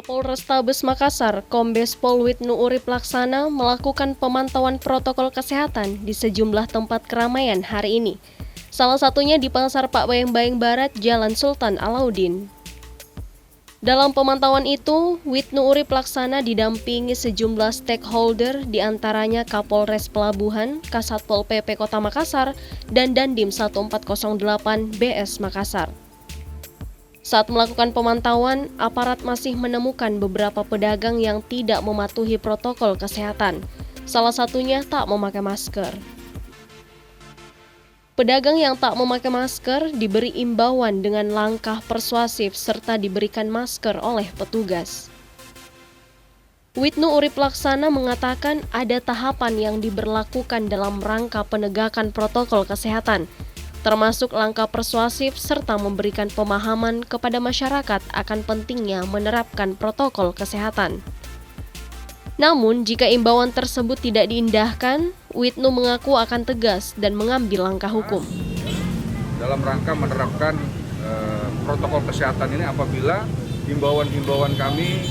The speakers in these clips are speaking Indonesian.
Kapolrestabes Makassar, Kombes Pol Wisnu Urip Laksana melakukan pemantauan protokol kesehatan di sejumlah tempat keramaian hari ini. Salah satunya di Pasar Pak Bayeng-Bayeng Barat, Jalan Sultan Alauddin. Dalam pemantauan itu, Wisnu Urip Laksana didampingi sejumlah stakeholder, diantaranya Kapolres Pelabuhan, Kasatpol PP Kota Makassar, dan Dandim 1408 BS Makassar. Saat melakukan pemantauan, aparat masih menemukan beberapa pedagang yang tidak mematuhi protokol kesehatan. Salah satunya tak memakai masker. Pedagang yang tak memakai masker diberi imbauan dengan langkah persuasif serta diberikan masker oleh petugas. Wisnu Urip Laksana mengatakan ada tahapan yang diberlakukan dalam rangka penegakan protokol kesehatan, termasuk langkah persuasif serta memberikan pemahaman kepada masyarakat akan pentingnya menerapkan protokol kesehatan. Namun, jika imbauan tersebut tidak diindahkan, Wisnu mengaku akan tegas dan mengambil langkah hukum. Dalam rangka menerapkan protokol kesehatan ini apabila imbauan-imbauan kami,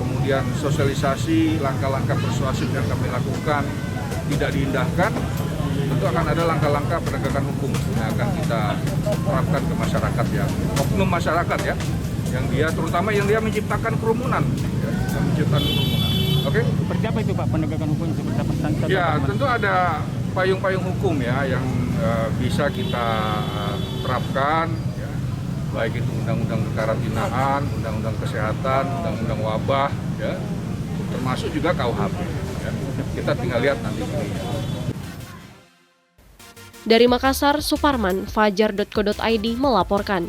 kemudian sosialisasi, langkah-langkah persuasif yang kami lakukan tidak diindahkan, tentu akan ada langkah-langkah penegakan hukum yang akan kita terapkan ke masyarakat, ya, oknum masyarakat, ya, yang dia terutama yang dia menciptakan kerumunan, Oke? Seperti apa itu Pak penegakan hukum seperti apa? Ya, tentu ada payung-payung hukum ya yang bisa kita terapkan, ya, baik itu undang-undang kekarantinaan, undang-undang kesehatan, undang-undang wabah, ya, termasuk juga KUHP. Ya. Kita tinggal lihat nanti. Dari Makassar, Suparman, Fajar.co.id melaporkan.